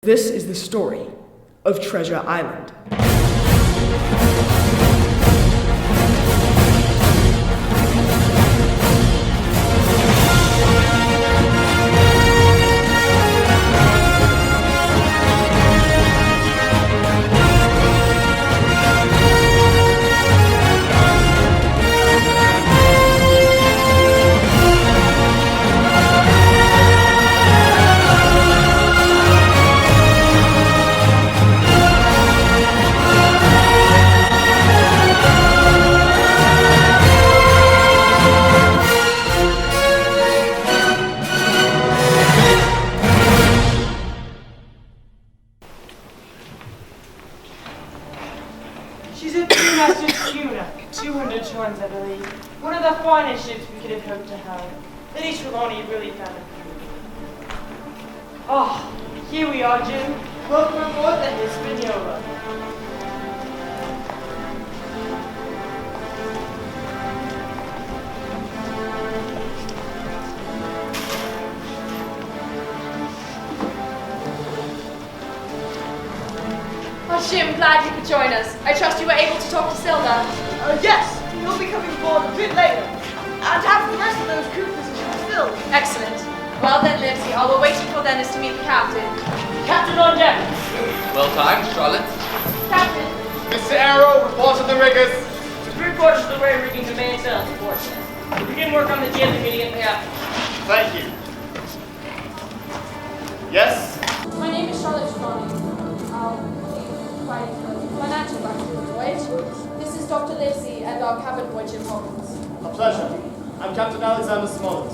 This is the story of Treasure Island. She's a three-masted schooner, 200 tons, I believe. One of the finest ships we could have hoped to have. Lady Trelawney really found it. Oh, here we are, Jim. Welcome aboard the Hispaniola. Oh, Jim, glad you could join us. I trust you were able to talk to Silver. Yes, he'll be coming aboard a bit later. And have the rest of those crew positions filled. Excellent. Well then, Livesey, all we're waiting for then is to meet the captain. Captain on deck. Well timed, Charlotte. Captain. Mr. Arrow, report to the riggers. Three-quarters of the way rigging to mainsail, unfortunately. We begin work on the jib immediately after. Thank you. Yes? My name is Charlotte Trelawney. I'll be writing for the financial director of the Voyage. This is Dr. Livesey and our cabin boy, Jim Hawkins. A pleasure. I'm Captain Alexander Smollett.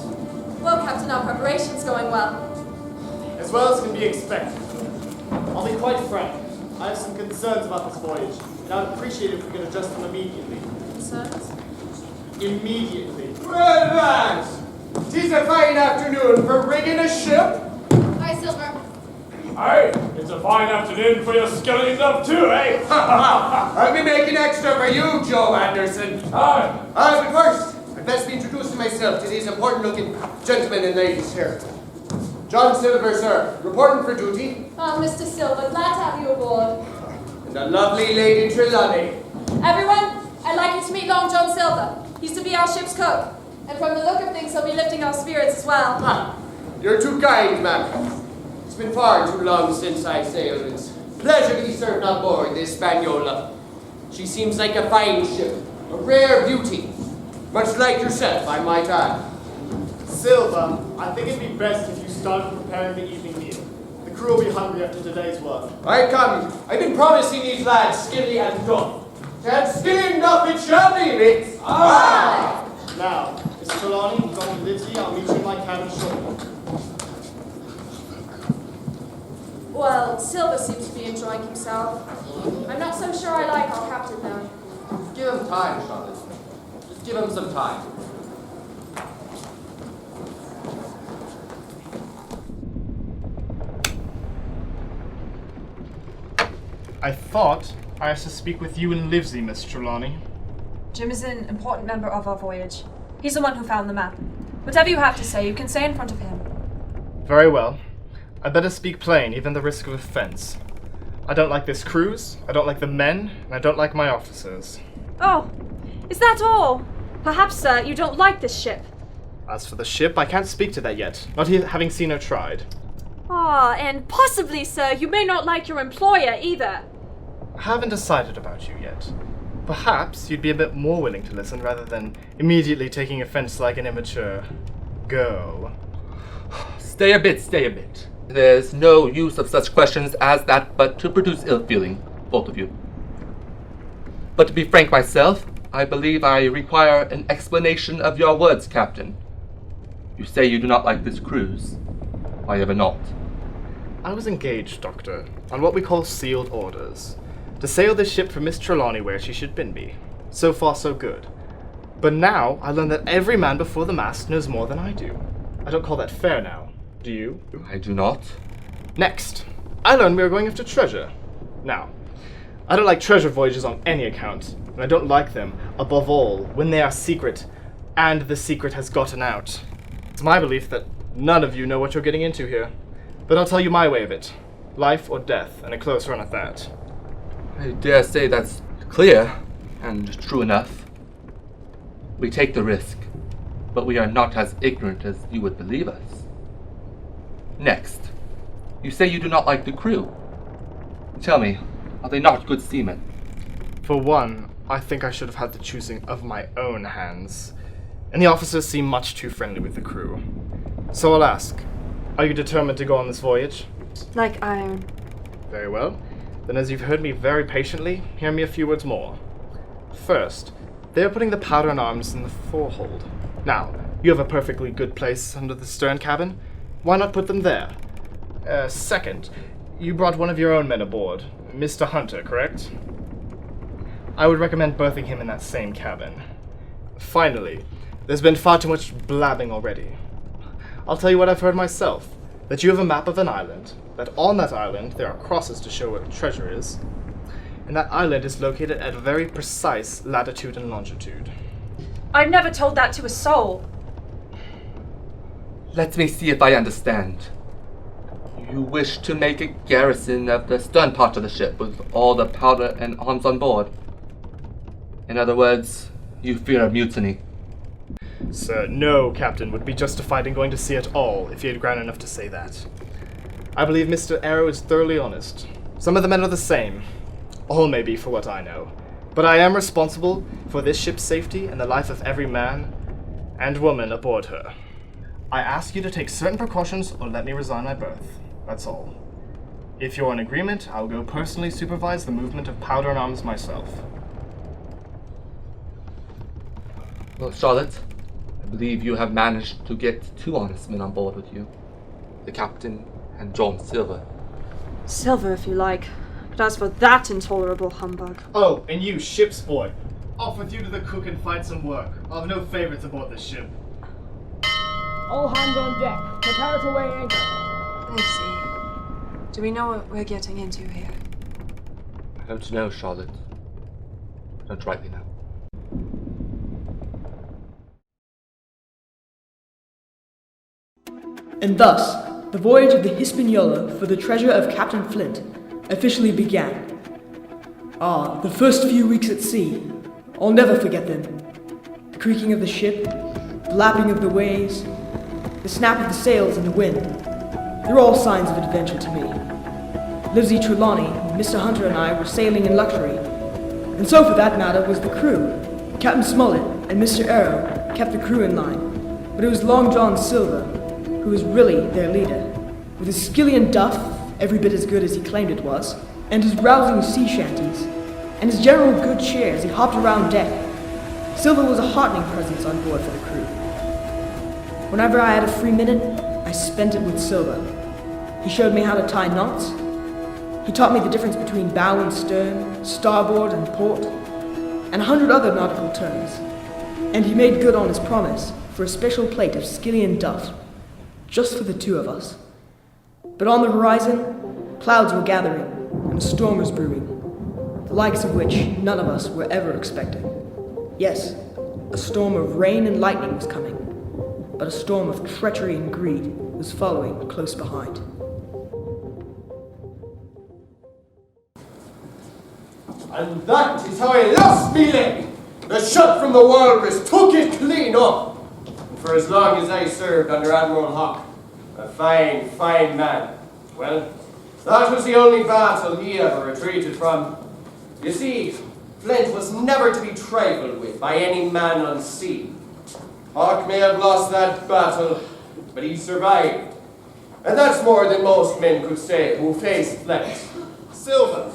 Well, Captain, our preparation's going well. As well as can be expected. I'll be quite frank. I have some concerns about this voyage, and I'd appreciate it if we could address them immediately. Concerns? Immediately. Well, lads! 'Tis a fine afternoon for rigging a ship. Hi, Silver. Aye, it's a fine afternoon for your skellies up too, eh? I'll be making extra for you, Joe Anderson. Aye. But first, I'd best be introducing myself to these important-looking gentlemen and ladies here. John Silver, sir, reporting for duty. Oh, Mr. Silver, glad to have you aboard. And the lovely Lady Trelawney. Everyone, I'd like you to meet Long John Silver. He's to be our ship's cook. And from the look of things, he'll be lifting our spirits as well. Ah, you're too kind, ma'am. It's been far too long since I sailed. It's a pleasure to be served on board the Hispaniola. She seems like a fine ship, a rare beauty. Much like yourself, I might add. Silver, I think it'd be best if you started preparing the evening meal. The crew will be hungry after today's work. I come. I've been promising these lads skilly and duff. And skilly enough it shall be, mates. Aye! Now, Mr. Trelawney, Dr. Livesey, I'll meet you in my cabin shortly. Well, Silver seems to be enjoying himself. I'm not so sure I like our captain, though. Give him time, Charlotte. Just give him some time. I thought I was to speak with you and Livesey, Miss Trelawney. Jim is an important member of our voyage. He's the one who found the map. Whatever you have to say, you can say in front of him. Very well. I'd better speak plain, even the risk of offense. I don't like this cruise, I don't like the men, and I don't like my officers. Oh, is that all? Perhaps, sir, you don't like this ship. As for the ship, I can't speak to that yet, not having seen her tried. Ah, and possibly, sir, you may not like your employer either. I haven't decided about you yet. Perhaps you'd be a bit more willing to listen rather than immediately taking offense like an immature girl. Stay a bit, stay a bit. There's no use of such questions as that but to produce ill feeling, both of you. But to be frank myself, I believe I require an explanation of your words, Captain. You say you do not like this cruise. Why ever not? I was engaged, Doctor, on what we call sealed orders, to sail this ship for Miss Trelawney where she should be. So far, so good. But now, I learn that every man before the mast knows more than I do. I don't call that fair now. Do you? I do not. Next, I learned we are going after treasure. Now, I don't like treasure voyages on any account, and I don't like them, above all, when they are secret, and the secret has gotten out. It's my belief that none of you know what you're getting into here, but I'll tell you my way of it. Life or death, and a close run at that. I dare say that's clear and true enough. We take the risk, but we are not as ignorant as you would believe us. Next, you say you do not like the crew. Tell me, are they not good seamen? For one, I think I should have had the choosing of my own hands, and the officers seem much too friendly with the crew. So I'll ask, are you determined to go on this voyage? Like iron. Very well. Then as you've heard me very patiently, hear me a few words more. First, they are putting the powder and arms in the forehold. Now, you have a perfectly good place under the stern cabin. Why not put them there? Second, you brought one of your own men aboard, Mr. Hunter, correct? I would recommend berthing him in that same cabin. Finally, there's been far too much blabbing already. I'll tell you what I've heard myself, that you have a map of an island, that on that island there are crosses to show where the treasure is, and that island is located at a very precise latitude and longitude. I've never told that to a soul. Let me see if I understand. You wish to make a garrison of the stern part of the ship with all the powder and arms on board. In other words, you fear a mutiny. Sir, no captain would be justified in going to sea at all if he had ground enough to say that. I believe Mr. Arrow is thoroughly honest. Some of the men are the same. All may be, for what I know. But I am responsible for this ship's safety and the life of every man and woman aboard her. I ask you to take certain precautions or let me resign my berth. That's all. If you're in agreement, I'll go personally supervise the movement of powder and arms myself. Well, Charlotte, I believe you have managed to get 2 honest men on board with you. The captain and John Silver. Silver, if you like. But as for that intolerable humbug... Oh, and you, ship's boy. Off with you to the cook and find some work. I'll have no favorites aboard this ship. All hands on deck. Prepare to weigh anchor. Livesey, do we know what we're getting into here? I don't know, Charlotte. I don't rightly know. And thus, the voyage of the Hispaniola for the treasure of Captain Flint officially began. Ah, the first few weeks at sea. I'll never forget them. The creaking of the ship, the lapping of the waves, the snap of the sails in the wind. They're all signs of adventure to me. Livesey, Trelawney, Mr. Hunter and I were sailing in luxury. And so, for that matter, was the crew. Captain Smollett and Mr. Arrow kept the crew in line. But it was Long John Silver who was really their leader. With his skilly and duff, every bit as good as he claimed it was, and his rousing sea shanties, and his general good cheer as he hopped around deck, Silver was a heartening presence on board for the crew. Whenever I had a free minute, I spent it with Silver. He showed me how to tie knots. He taught me the difference between bow and stern, starboard and port, and 100 other nautical terms. And he made good on his promise for a special plate of skilly and duff, just for the 2 of us. But on the horizon, clouds were gathering, and a storm was brewing, the likes of which none of us were ever expecting. Yes, a storm of rain and lightning was coming, but a storm of treachery and greed was following close behind. And that is how I lost me leg. The shot from the walrus took it clean up. And for as long as I served under Admiral Hawke, a fine, fine man, well, that was the only battle he ever retreated from. You see, Flint was never to be trifled with by any man on sea. Hawke may have lost that battle, but he survived. And that's more than most men could say who faced Flint. Silver,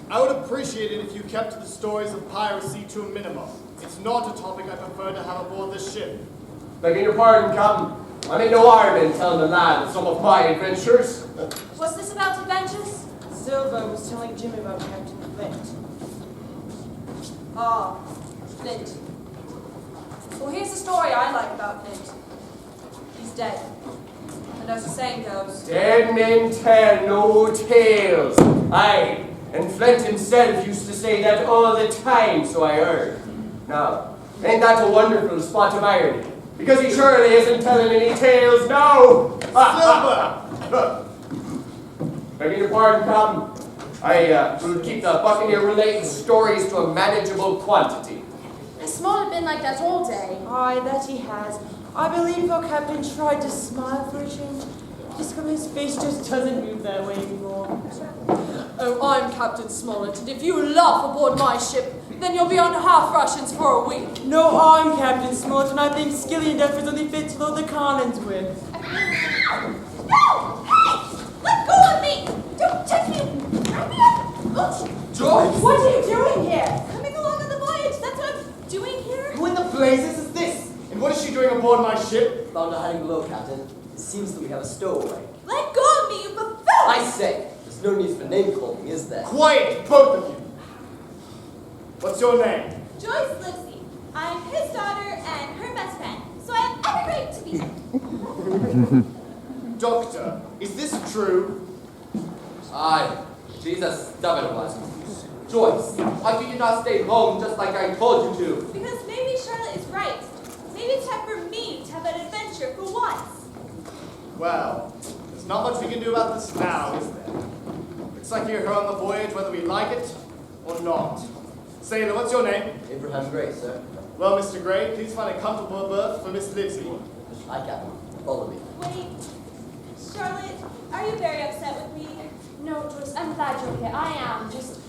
I would appreciate it if you kept the stories of piracy to a minimum. It's not a topic I prefer to have aboard this ship. Begging your pardon, Captain. I made no harm in telling the lad of some of my adventures. Was this about adventures? Silver was telling Jimmy about Captain Flint. Ah, Flint. Well, here's the story I like about Flint. He's dead. And as the saying goes... Dead men tell no tales. Aye, and Flint himself used to say that all the time, so I heard. Now, ain't that a wonderful spot of irony? Because he surely isn't telling any tales now. Silver! Begging your pardon, Captain. I will keep the Buccaneer-related stories to a manageable quantity. Has Smollett been like that all day? Aye, that he has. I believe our captain tried to smile for a change. Just come his face just doesn't move that way anymore. Oh, I'm Captain Smollett, and if you laugh aboard my ship, then you'll be on half rations for a week. No, I'm Captain Smollett, and I think skilly and Duff is only fit to load the cannons with. No! Hey! Let go of me! Don't touch me! Let me up! Joyce! What are you doing here? Coming along on the voyage, that's what I'm doing here? Who in the blazes is this? And what is she doing aboard my ship? Found a hiding below, Captain. It seems that we have a stowaway. Let go of me, you buffoon! I say, there's no need for name calling, is there? Quiet, both of you! What's your name? Joyce Livesey. I'm his daughter and her best friend, so I have every right to be here. Doctor, is this true? Aye, she's a stubborn one. Joyce, why could you not stay home just like I told you to? Because maybe Charlotte is right. Maybe it's time for me to have an adventure for once. Well, there's not much we can do about this now, is there? Looks like you're here on the voyage whether we like it or not. Sailor, what's your name? Abraham Gray, sir. Well, Mr. Gray, please find a comfortable berth for Miss Livesey. Aye, Captain. Follow me. Wait, Charlotte, are you very upset with me? No, Joyce, I'm glad you're here. I am. Just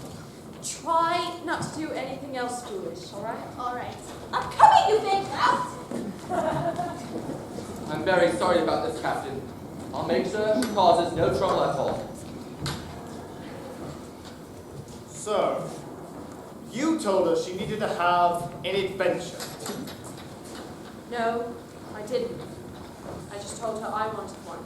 try not to do anything else foolish, all right? All right. I'm coming, you big mouth! I'm very sorry about this, Captain. I'll make sure she causes no trouble at all. So, you told her she needed to have an adventure. No, I didn't. I just told her I wanted one.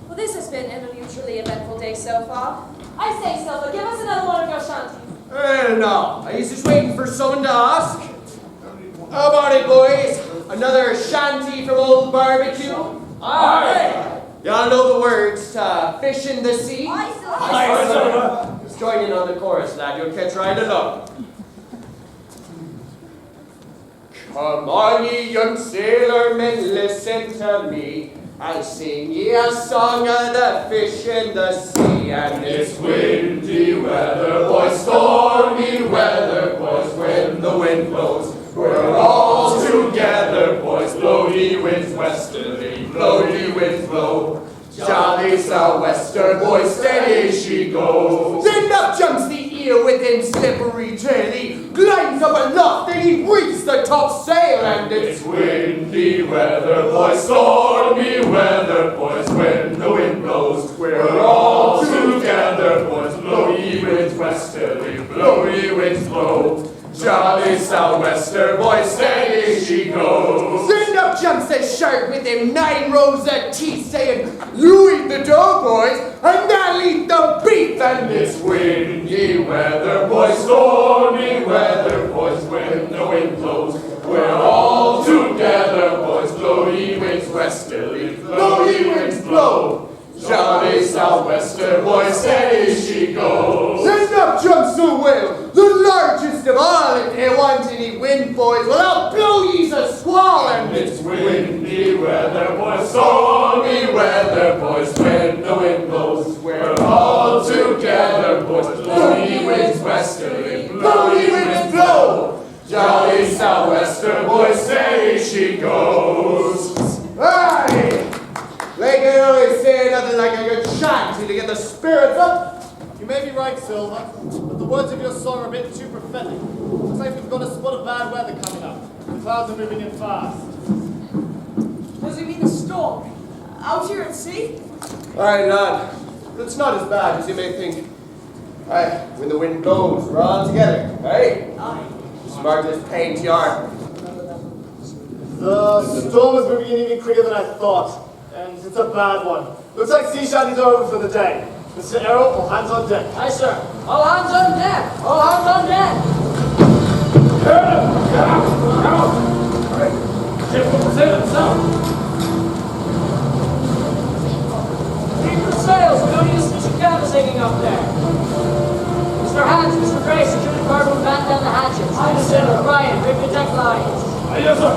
Well, this has been an unusually eventful day so far. I say, Silva, give us another one of your shanties. Well, now, I was just waiting for someone to ask. How about it, boys? Another shanty from old barbecue? Aye! Y'all know the words to fish in the sea? Aye, Silva. Just join in on the chorus, lad. You'll catch right along. Come on, ye young sailor men, listen to me. I'll sing ye a song of the fish in the sea. And it's windy weather, boys, stormy weather, boys, when the wind blows. We're all together, boys, blow ye winds westerly, blow ye winds blow. Jolly sou'wester, boys, steady she goes. Then up jumps the eel with him slippery tail. He glides up aloft, then he reefs the topsail. And it's windy weather, boys, stormy weather, boys, when the wind blows. We're all together, boys, blow ye winds westerly, blow ye winds blow. Jolly sou'wester, boys, steady she goes. Then up jumps the shark with him 9 rows of teeth, saying, you eat the dough, boys, and I'll eat the beef. And it's windy weather, boys, stormy weather, boys, when the wind blows. We're all together, boys, blow ye winds westerly, blow ye winds blow. Jolly sou'wester, boys, steady she goes. Then up jumps the whale, the largest of all. If they want any wind, boys, well, I'll blow ye's a squall. And it's windy weather, boys, stormy weather, boys, when the wind blows. We're all together, boys, blow ye winds westerly, blow ye winds blow. Jolly sou'wester, boys, steady she goes. Aye! Like I always say, nothing like a good shanty to get the spirits up. You may be right, Silver, but the words of your song are a bit too prophetic. Looks like we've got a spot of bad weather coming up. The clouds are moving in fast. Does he mean a storm? Out here at sea? Aye, lad, but it's not as bad as you may think. Aye, when the wind blows, we're all together, aye? Aye. Smart as paint yarn. The storm is moving in even quicker than I thought, and it's a bad one. Looks like sea shanties are over for the day. Mr. Errol, all hands on deck. Aye, sir. All hands on deck! All hands on deck! Ship will sail itself. Keep the sails! We don't need a stitch of canvas hanging up there. Mr. Hans, Mr. Gray, secure the cargo and batten down the hatches. Aye, sir. Brian, rip the deck lines. Yes, sir.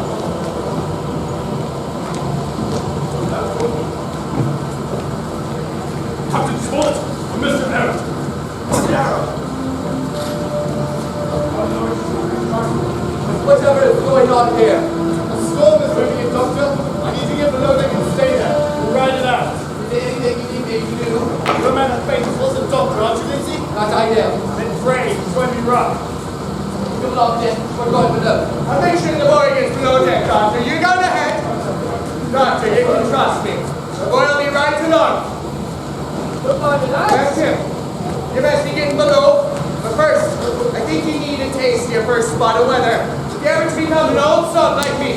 spot of weather. Dare to become an old son like me.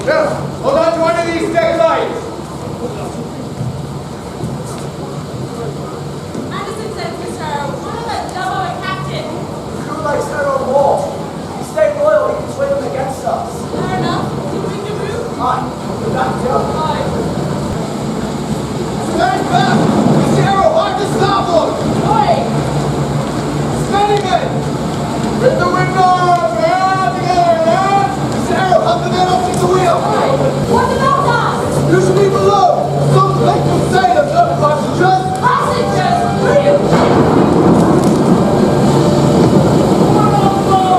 Now, hold on to one of these deck lines. Anderson says, Mr. Arrow, one of us double a captain. Crew likes their own wall. We stay loyal, we can sway them against us. Fair enough. You bring the room? Aye, we're back down. Aye. Stand back! Mr. Arrow, hard to starboard! Oi! Steady, men! With the window up! Yeah, together, yeah! Mr. Arrow, help the men up to the wheel! What about us? You should be below! Some faithful sailors, not passengers! Passengers! Who are you?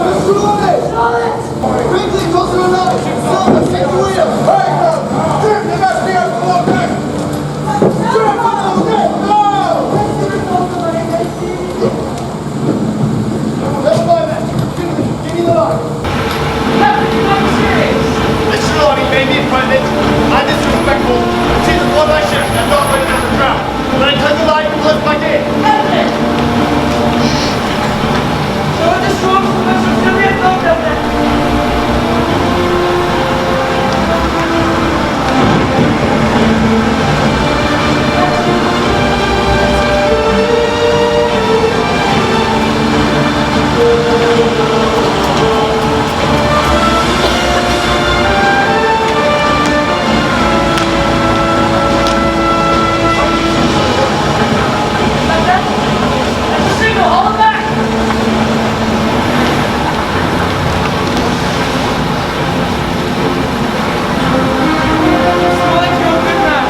Miss Trelawney! Charlotte! Quickly, closer to line! Silver, take the wheel! Hurry, now! Turn the mess me out the whole deck! Turn the whole deck! Now! Never mind that! Give me the line! Captain, I'm serious. Miss Trelawney may be impertinent and disrespectful. She's aboard my ship and not ready to drown. But I tell you lie and close my gate. Captain! So the storm from us was still yet not done then. That's the signal, haul it back! Smollett, you're a good man.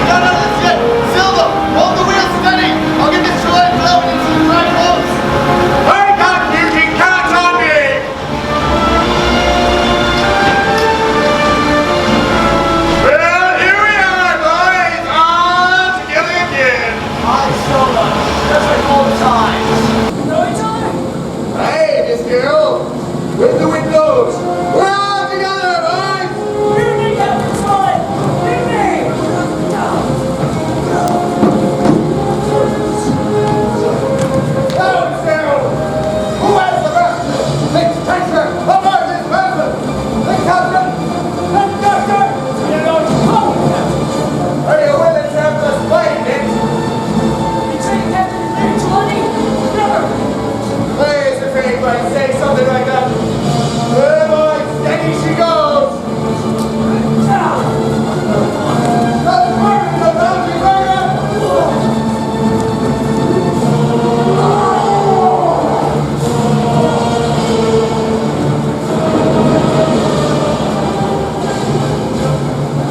No, that's it. Silver, hold the wheel steady. I'll get this Trelawney blowing into the dry clothes. I got you can count on me! Well, here we are, boys! All together again! Aye, so much. Just like all the time. Know each other? Hey, Miss Carol! With the windows! We're all together, boys! Hear me, Captain Smollett! Hear me! Now, Miss Carol! Who has the best? Take attention! Aboard this vessel! The captain! The doctor! You know, are you willing to have us fight, Nick? Betraying Captain Trelawney? Never! Please, if anybody say something like that. Well, boys, steady she goes! That's burning the bounty burner!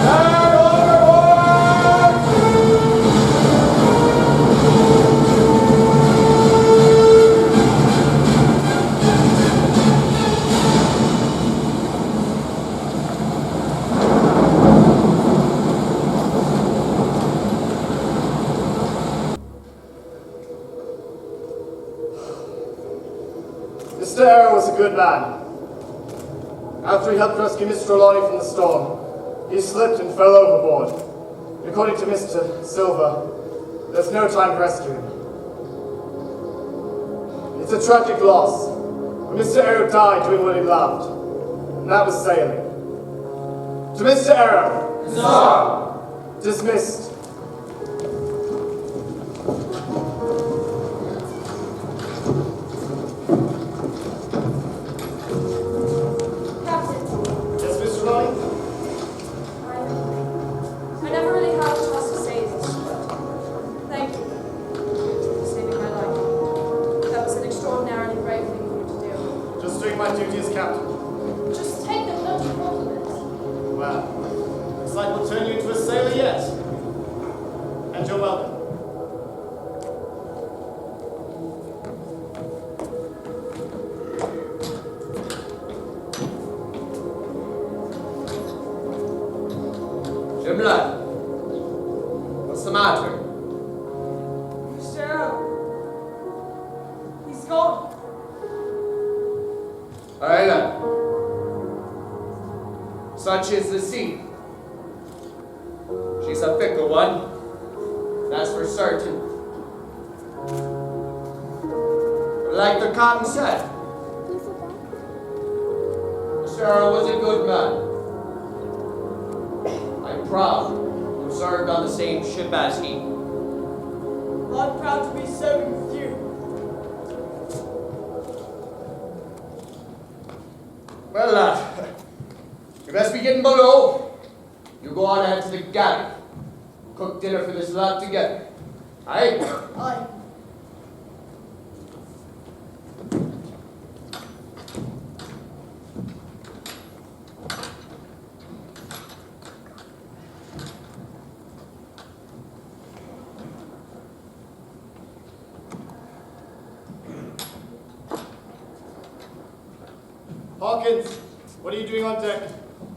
And overboard! Mr. Arrow was a good man. After he helped rescue Miss Trelawney from the storm, he slipped and fell overboard. According to Mr. Silver, there's no time to rescue him. It's a tragic loss, but Mr. Arrow died doing what he loved, and that was sailing. To Mr. Arrow, dismissed. Captain, Yes, Mr. Trelawney? I never really had a chance to say this, but thank you for saving my life. That was an extraordinarily brave thing for you to do. Just doing my duty as captain. Just take them, don't you compliment. Well, looks like we'll turn you into a sailor yet. And you're welcome. Jim lad, what's the matter? Mr. Arrow, he's gone. Aye, lad. Such is the sea. She's a fickle one, that's for certain. But like the captain said, Mr. Arrow was a good man. I'm proud to have served on the same ship as he. I'm proud to be serving with you. Well, lad, you best be getting below. You go on ahead to the galley. Cook dinner for this lot together. Aye? Aye. Hawkins, what are you doing on deck?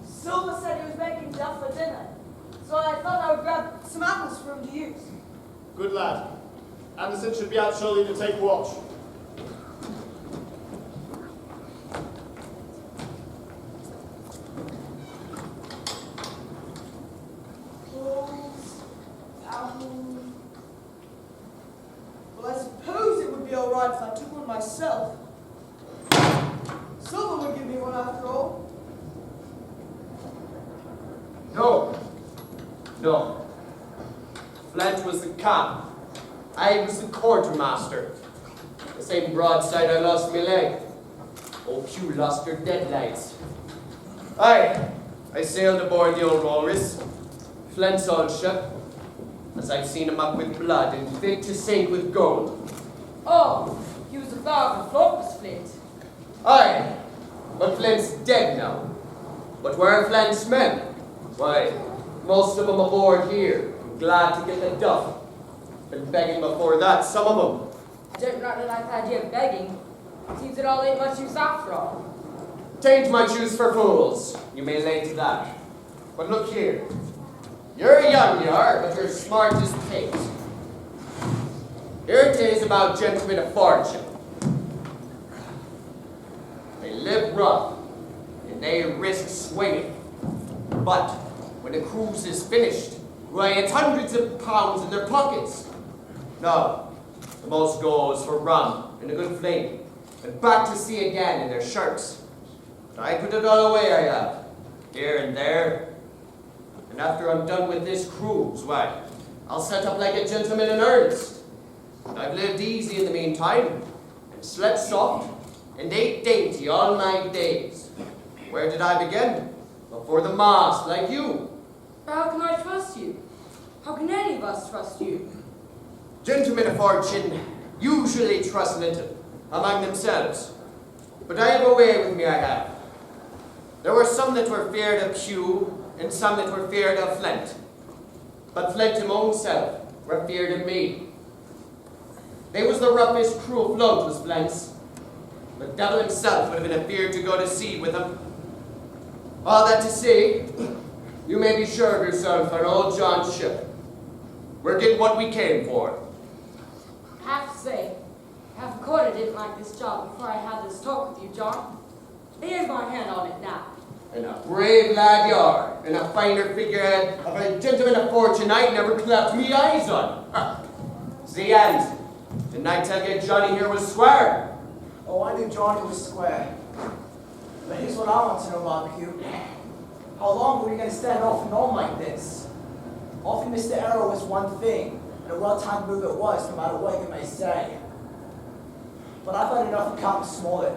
Silver said he was making duff for dinner, so I thought I would grab some apples for him to use. Good lad. Anderson should be out shortly to take watch. Apples, apples. Well, I suppose it would be alright if I took one myself. Silver would give me one after all. No. No. Flint was the cap. I was the quartermaster. The same broadside I lost my leg. Oh, Q lost her deadlights. Aye, I sailed aboard the old walrus, Flint's old ship, as I've seen him up with blood and fit to sink with gold. Oh, he was a father of was Flint. Aye, but Flint's dead now. But where are Flint's men? Why, most of them aboard here, glad to get the duff. Been begging before that, some of them. I don't rightly like the idea of begging. Seems it all ain't much use after all. Tain't much use for fools, you may lay to that. But look here. You're young, you are, but you're smart as pigs. Here it is about gentlemen of fortune. They live rough, and they risk swinging. But when the cruise is finished, why, it's hundreds of pounds in their pockets. No, the most goes for rum and a good fling, and back to sea again in their shirts. I put it all away, I have, here and there. And after I'm done with this cruise, why, I'll set up like a gentleman in earnest. And I've lived easy in the meantime, and slept soft, and ate dainty all my days. Where did I begin? Before the mast, like you. How can I trust you? How can any of us trust you? Gentlemen of fortune usually trust little among themselves. But I have a way with me, I have. There were some that were feared of Hugh, and some that were feared of Flint. But Flint himself were feared of me. They was the roughest crew afloat, was Flint's. The devil himself would have been afeard to go to sea with him. All that to say, you may be sure of yourself on old John's ship. We're getting what we came for. I have to say, half a quarter didn't like this job before I had this talk with you, John. Here's my hand on it now. And a brave lad you are, and a finer figurehead of a gentleman of fortune I never clapped me eyes on. The end. Didn't I tell you Johnny here was square? Oh, I knew Johnny was square. But here's what I want to know, Mark Q. How long were you going to stand off and on like this? Offing Mr. Arrow was one thing, and a well-timed move it was, no matter what you may say. But I've had enough of Captain Smollett.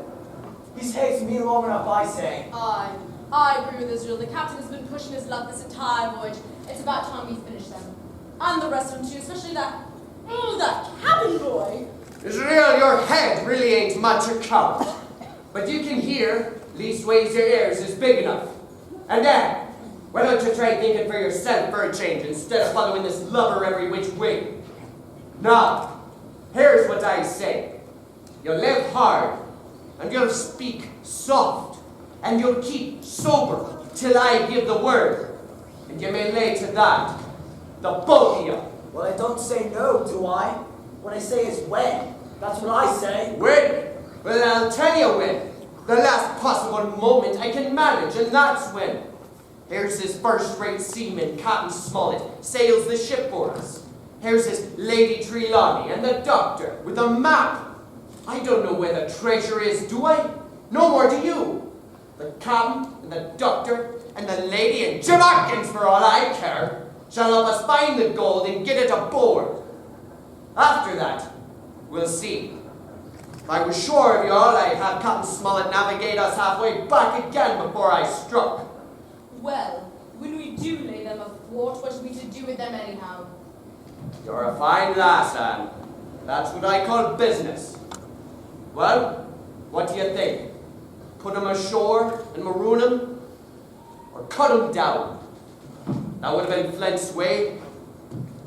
He's hated me long enough, I say. I agree with Israel. The captain has been pushing his luck this entire voyage. It's about time we finish them. And the rest of them too, especially that cabin boy. Israel, your head really ain't much account. But you can hear, leastways your ears is big enough. And then, why don't you try thinking for yourself for a change instead of following this lubber every which way? Now, here's what I say. You'll live hard, and you'll speak soft, and you'll keep sober till I give the word. And you may lay to that, the both of you. Well, I don't say no, do I? What I say is when. That's what I say. When? Well, I'll tell you when. The last possible moment I can manage, and that's when. Here's this first-rate seaman, Captain Smollett, sails the ship for us. Here's this Lady Trelawney and the doctor with a map. I don't know where the treasure is, do I? No more do you. The captain and the doctor and the lady and Jim Hawkins, for all I care, shall help us find the gold and get it aboard. After that, we'll see. If I was sure of y'all, I'd have Captain Smollett navigate us halfway back again before I struck. Well, when we do lay them athwart, what are we to do with them anyhow? You're a fine lass, Anne. That's what I call business. Well, what do you think? Put 'em ashore and maroon 'em? Or cut 'em down? That would have been Flint's way.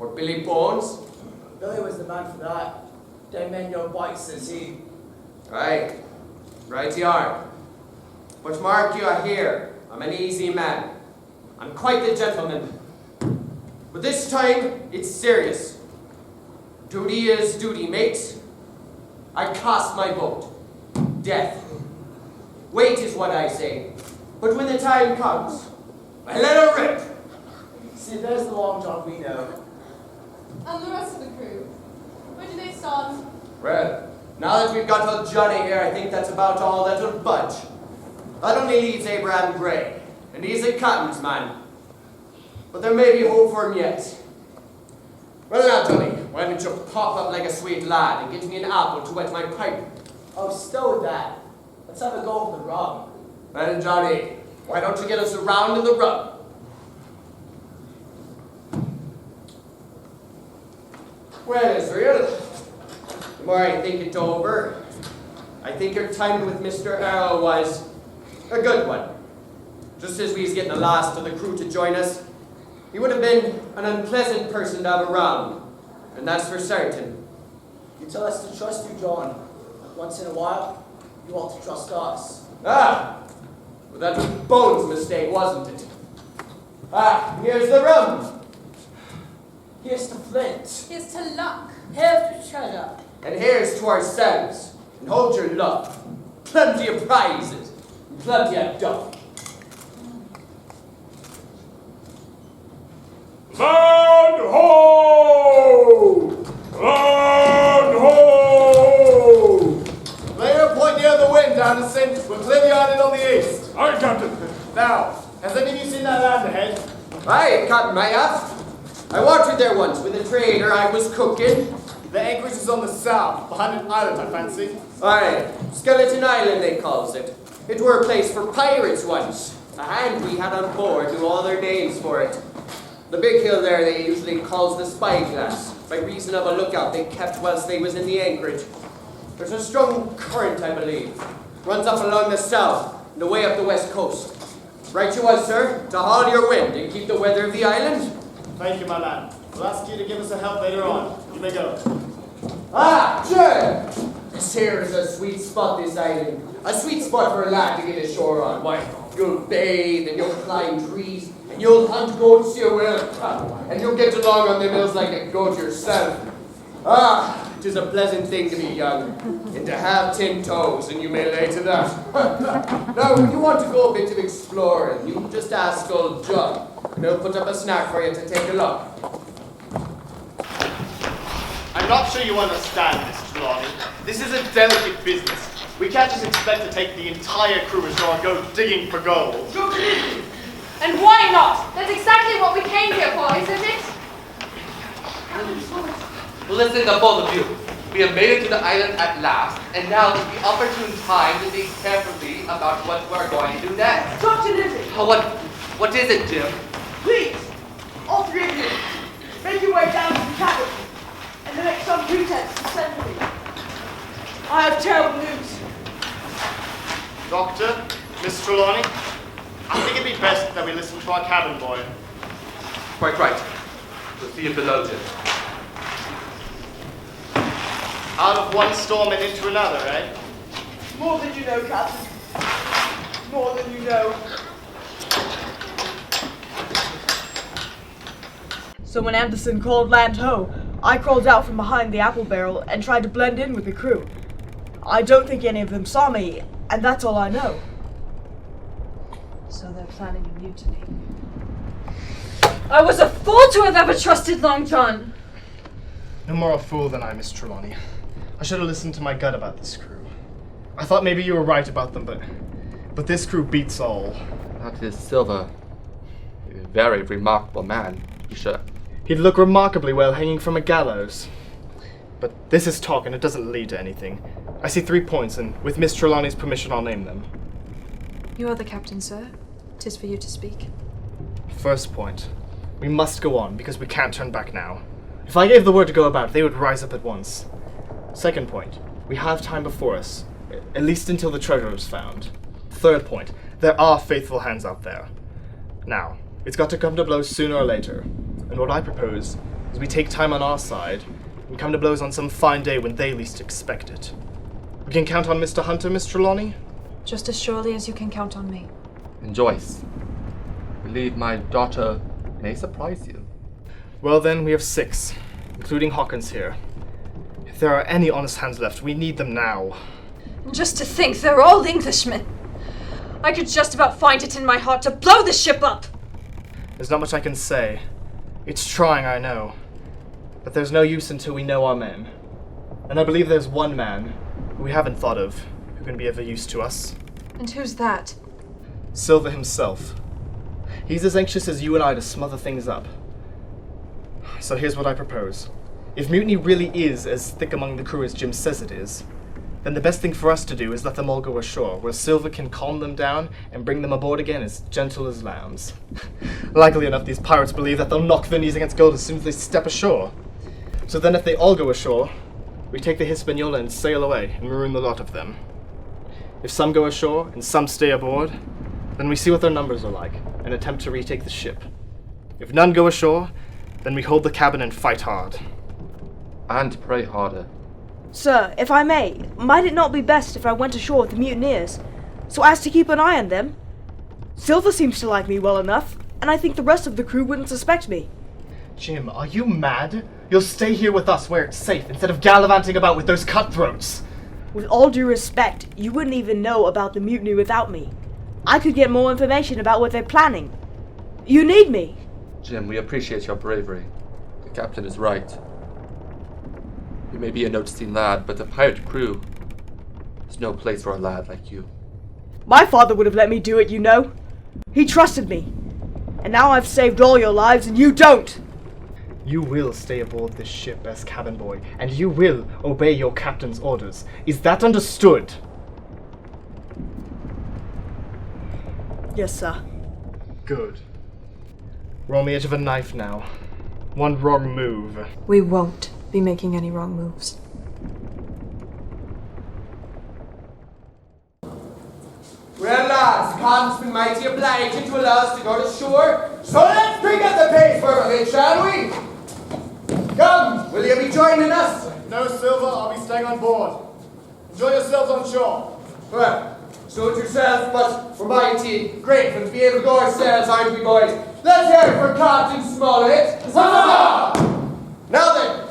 Or Billy Bones. Billy was the man for that. They men no bite, says he. Right. Right you are. But mark you here, I'm an easy man. I'm quite the gentleman. But this time, it's serious. Duty is duty, mate. I cast my vote. Death. Wait is what I say. But when the time comes, I let her rip. See, there's the long john we know. And the rest of the crew? Where do they stand? Well, now that we've got old Johnny here, I think that's about all that'll budge. That only leaves Abraham Gray, and he's a captain's man. But there may be hope for him yet. Well now, Johnny, why don't you pop up like a sweet lad and get me an apple to wet my pipe? Oh, stow with that. Let's have a go for the rum. Well, Johnny, why don't you get us a round of the rum? Well, Israel, the more I think it over, I think your time with Mr. Arrow was a good one. Just as we was getting the last of the crew to join us, he would have been an unpleasant person to have around, and that's for certain. You tell us to trust you, John. Once in a while, you ought to trust us. Ah! Well, that was Bones' mistake, wasn't it? Ah, here's the rum. Here's to Flint. Here's to luck. Here's to treasure. And here's to ourselves. And hold your luck. Plenty of prizes. And plenty of duff. Land ho! Land ho! Lay your point near the wind, Anderson. We're clearly on it on the east. Aye, Captain. Now, has any of you seen that land ahead? Aye, Captain, I have. I watered there once with a trader I was cooking. The anchorage is on the south, behind an island, I fancy. Aye, Skeleton Island they calls it. It were a place for pirates once. A hand we had on board knew all their names for it. The big hill there they usually calls the Spyglass, by reason of a lookout they kept whilst they was in the anchorage. There's a strong current, I believe. Runs up along the south and away up the west coast. Right you was, sir, to haul your wind and keep the weather of the island. Thank you, my man. We'll ask you to give us a help later on. You may go. Ah, sure! This here is a sweet spot, this island. A sweet spot for a lad to get ashore on. Why, you'll bathe and you'll climb trees and you'll hunt goats, you will. And you'll get along on the hills like a goat yourself. Ah, 'tis a pleasant thing to be young and to have 10 toes, and you may lay to that. Now, if you want to go a bit of exploring, you can just ask old John, and he'll put up a snack for you to take a look. I'm not sure you understand this, Trelawney. This is a delicate business. We can't just expect to take the entire crew ashore and go digging for gold. And why not? That's exactly what we came here for, isn't it? Listen to both of you. We have made it to the island at last, and now is the opportune time to think carefully about what we're going to do next. Dr. Livesey, What is it, Jim? please, all three of you, make your way down to the cabin and then make some pretense to send for me. I have terrible news. Doctor, Miss Trelawney, I think it'd be best that we listen to our cabin boy. Quite right. We'll see you below, Jim. Out of one storm and into another, eh? More than you know, Captain. More than you know. So when Anderson called land ho, I crawled out from behind the apple barrel and tried to blend in with the crew. I don't think any of them saw me, and that's all I know. So they're planning a mutiny. I was a fool to have ever trusted Long John! No more a fool than I, Miss Trelawney. I should have listened to my gut about this crew. I thought maybe you were right about them, but but this crew beats all. That is Silver. A very remarkable man, to be sure. He'd look remarkably well hanging from a gallows. But this is talk and it doesn't lead to anything. I see 3 points, and with Miss Trelawney's permission I'll name them. You are the captain, sir. 'Tis for you to speak. First point. We must go on, because we can't turn back now. If I gave the word to go about, they would rise up at once. Second point. We have time before us, at least until the treasure is found. Third point. There are faithful hands out there. Now, it's got to come to blows sooner or later. And what I propose is we take time on our side and come to blows on some fine day when they least expect it. We can count on Mr. Hunter, Miss Trelawney? Just as surely as you can count on me. And Joyce, I believe my daughter may surprise you. Well then, we have 6, including Hawkins here. If there are any honest hands left, we need them now. And just to think, they're all Englishmen. I could just about find it in my heart to blow the ship up. There's not much I can say. It's trying, I know. But there's no use until we know our men. And I believe there's one man who we haven't thought of who can be of use to us. And who's that? Silver himself. He's as anxious as you and I to smother things up. So here's what I propose. If mutiny really is as thick among the crew as Jim says it is, then the best thing for us to do is let them all go ashore, where Silver can calm them down and bring them aboard again as gentle as lambs. Likely enough, these pirates believe that they'll knock their knees against gold as soon as they step ashore. So then if they all go ashore, we take the Hispaniola and sail away and maroon the lot of them. If some go ashore and some stay aboard, then we see what their numbers are like and attempt to retake the ship. If none go ashore, then we hold the cabin and fight hard. And pray harder. Sir, if I may, might it not be best if I went ashore with the mutineers, so as to keep an eye on them? Silver seems to like me well enough, and I think the rest of the crew wouldn't suspect me. Jim, are you mad? You'll stay here with us where it's safe, instead of gallivanting about with those cutthroats. With all due respect, you wouldn't even know about the mutiny without me. I could get more information about what they're planning. You need me. Jim, we appreciate your bravery. The captain is right. You may be a noticing lad, but the pirate crew is no place for a lad like you. My father would have let me do it, you know. He trusted me. And now I've saved all your lives and you don't. You will stay aboard this ship as cabin boy, and you will obey your captain's orders. Is that understood? Yes, sir. Good. We're on the edge of a knife now. One wrong move. We won't be making any wrong moves. Well, lads, Captain's been mighty obliging to allow us to go to shore, so let's pick up the pace for a bit, shall we? Come, will you be joining us? No, Silver, I'll be staying on board. Enjoy yourselves on shore. Well, suit yourselves, but we're mighty grateful to be able to go ourselves, aren't we, boys? Let's hear it for Captain Smollett. Huzzah! Now then,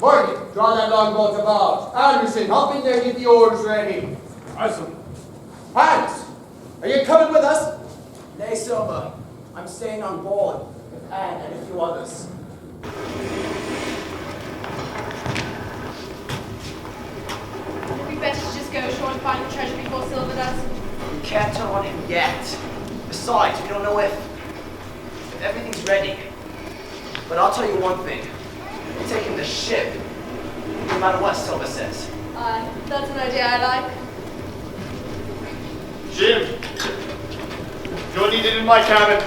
Morgan, draw that longboat about. Anderson, hop in there and get the oars ready. Awesome. Hans, are you coming with us? Nay, Silver. I'm staying on board with Anne and a few others. It'd be better to just go ashore and find the treasure before Silver does. You can't tell on him yet. Besides, we don't know if everything's ready. But I'll tell you one thing. We're taking the ship, no matter what Silver says. That's an idea I like. Jim, you're needed in my cabin.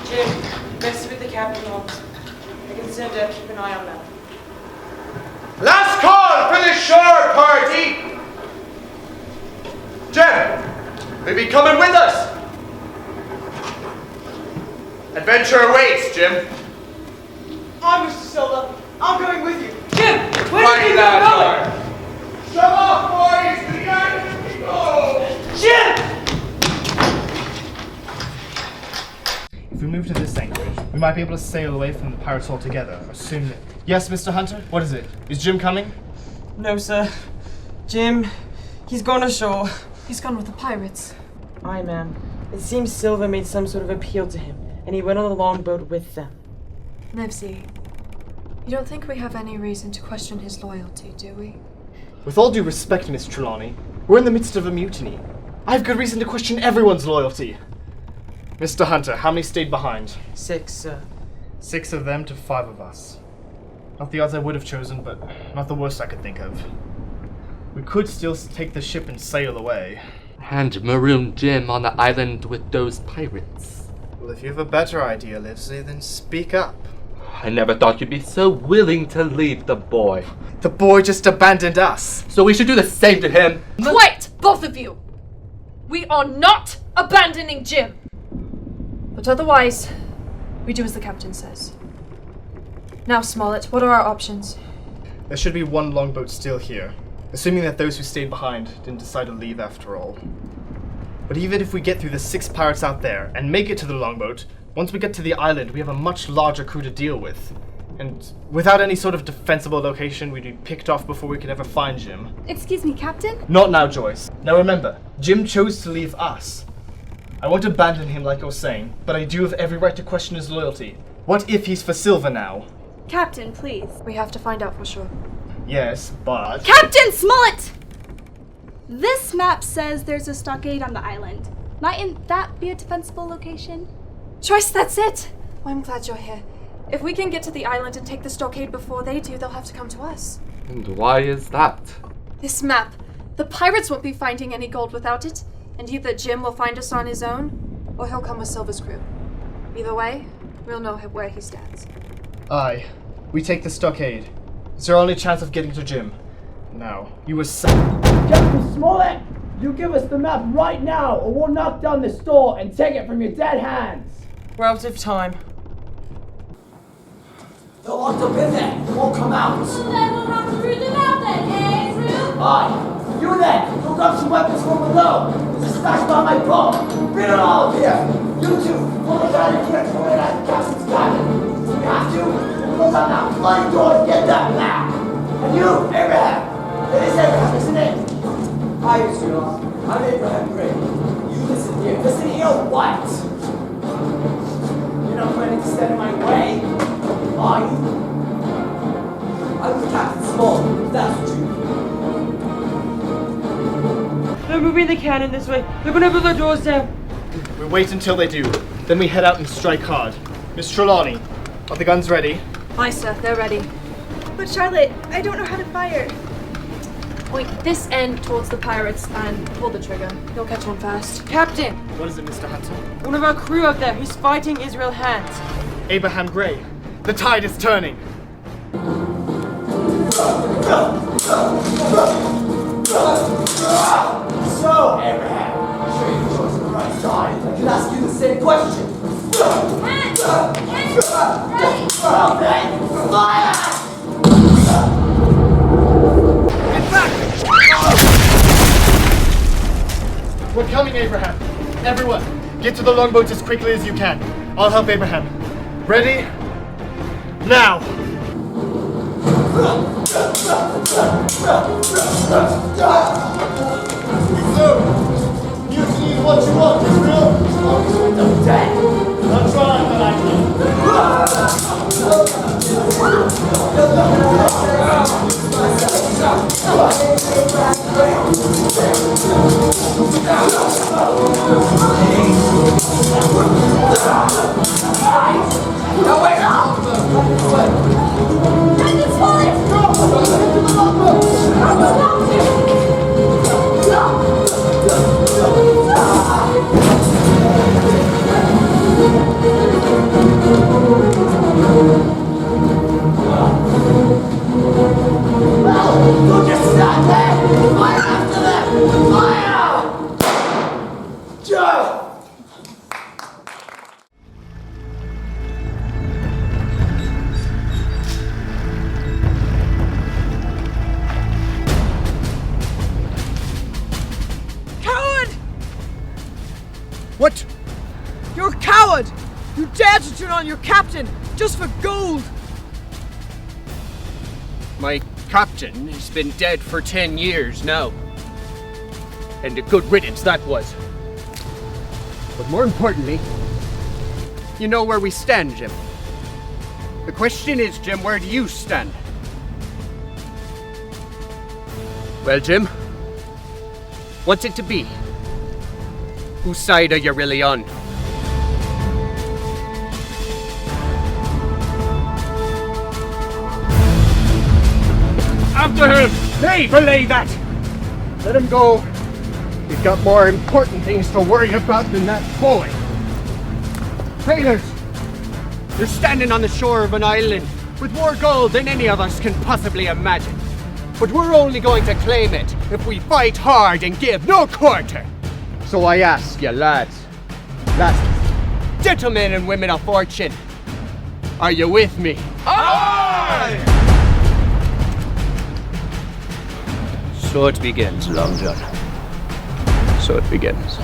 Jim, best with the captain on. I can send to keep an eye on them. Last call for the shore party! Jim, will you be coming with us? Adventure awaits, Jim. I'm Mr. Silver. I'm going with you. Jim, where Right do you now, go? George. Shove off, boys, to the island we go! Jim! If we move to this anchorage, we might be able to sail away from the pirates altogether, assuming... Yes, Mr. Hunter? What is it? Is Jim coming? No, sir. Jim, he's gone ashore. He's gone with the pirates. Aye, ma'am. It seems Silver made some sort of appeal to him, and he went on the longboat with them. Livesey, You don't think we have any reason to question his loyalty, do we? With all due respect, Miss Trelawney, we're in the midst of a mutiny. I have good reason to question everyone's loyalty. Mr. Hunter, how many stayed behind? 6, sir. 6 of them to 5 of us. Not the odds I would have chosen, but not the worst I could think of. We could still take the ship and sail away. And maroon Jim on the island with those pirates. Well, if you have a better idea, Livesey, then speak up. I never thought you'd be so willing to leave the boy. The boy just abandoned us. So we should do the same to him. Quiet, both of you! We are not abandoning Jim! But otherwise, we do as the captain says. Now, Smollett, what are our options? There should be 1 longboat still here, assuming that those who stayed behind didn't decide to leave after all. But even if we get through the 6 pirates out there and make it to the longboat, once we get to the island, we have a much larger crew to deal with. And without any sort of defensible location, we'd be picked off before we could ever find Jim. Excuse me, Captain? Not now, Joyce. Now remember, Jim chose to leave us. I won't abandon him like I was saying, but I do have every right to question his loyalty. What if he's for Silver now? Captain, please. We have to find out for sure. Yes, but... Captain Smollett! This map says there's a stockade on the island. Mightn't that be a defensible location? Joyce, that's it! Oh, I'm glad you're here. If we can get to the island and take the stockade before they do, they'll have to come to us. And why is that? This map. The pirates won't be finding any gold without it, and either Jim will find us on his own, or he'll come with Silver's crew. Either way, we'll know where he stands. Aye. We take the stockade. It's our only chance of getting to Jim. Now, you were Captain Smollett! You give us the map right now, or we'll knock down this door and take it from your dead hands! We're out of time. They're locked up in there. They won't come out. Well, then we'll have to root them out then, eh, Drew? Aye. You there. Go grab some weapons from below. There's a stash by my boat. Bring it all up here. You two, pull the guy and get from it at the captain's cabin. If we have to, we'll go down that bloody door and get that map. And you, Abraham. It is Abraham, isn't it? Hi, sweetheart. I'm Abraham Gray. You listen here. Listen here, what? You're not planning to stand in my way? Are you? I'm Captain Smollett, that's what you do. They're moving the cannon this way. They're gonna put the doors down. We wait until they do. Then we head out and strike hard. Miss Trelawney, are the guns ready? Aye, sir, they're ready. But Charlotte, I don't know how to fire. Point this end towards the pirates and pull the trigger. You'll catch one fast. Captain! What is it, Mr. Hunter? One of our crew up there. He's fighting Israel Hands. Abraham Gray, the tide is turning. So, Abraham, I'm sure you chose the right side. I could ask you the same question. Hands! Ready! Well then, fire! We're coming, Abraham. Everyone, get to the longboats as quickly as you can. I'll help Abraham. Ready? Now! So, mutiny is what you want, Israel? As long as we're done dead. Not trying, but I can. No, wait, no! Captain Smollett! Don't just stand there! Fire after them! Fire! Joe! What? You're a coward! You dare to turn on your captain just for gold! My captain has been dead for 10 years now. And a good riddance that was. But more importantly, you know where we stand, Jim. The question is, Jim, where do you stand? Well, Jim, what's it to be? Whose side are you really on? After him! Hey, belay that! Let him go. He's got more important things to worry about than that boy. Sailors, you're standing on the shore of an island with more gold than any of us can possibly imagine. But we're only going to claim it if we fight hard and give no quarter. So I ask you, lads, gentlemen and women of fortune, are you with me? Aye! So it begins, Long John. So it begins.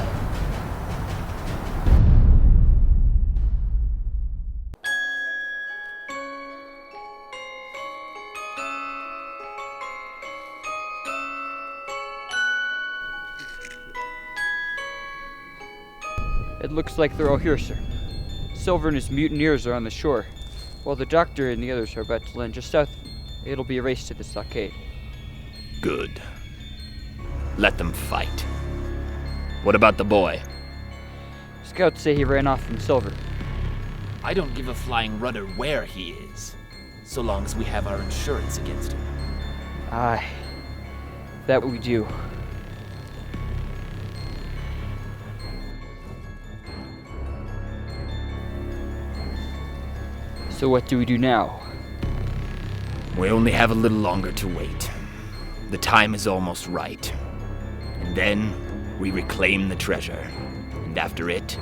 It looks like they're all here, sir. Silver and his mutineers are on the shore, while the doctor and the others are about to land just south. It'll be a race to the stockade. Good. Let them fight. What about the boy? Scouts say he ran off from Silver. I don't give a flying rudder where he is, so long as we have our insurance against him. Aye. That we do. So what do we do now? We only have a little longer to wait. The time is almost right. And then we reclaim the treasure. And after it,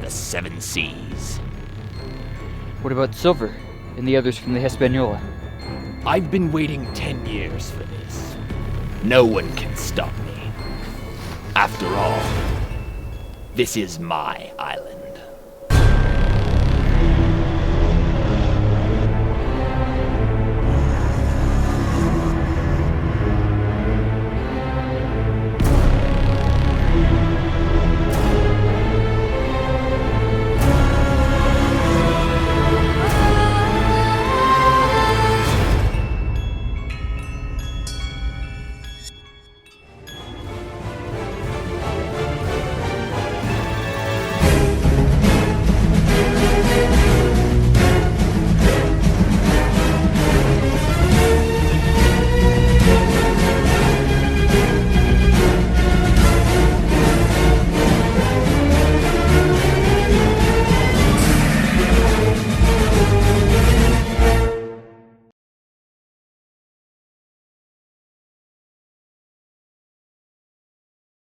the 7 seas. What about Silver and the others from the Hispaniola? I've been waiting 10 years for this. No one can stop me. After all, this is my island.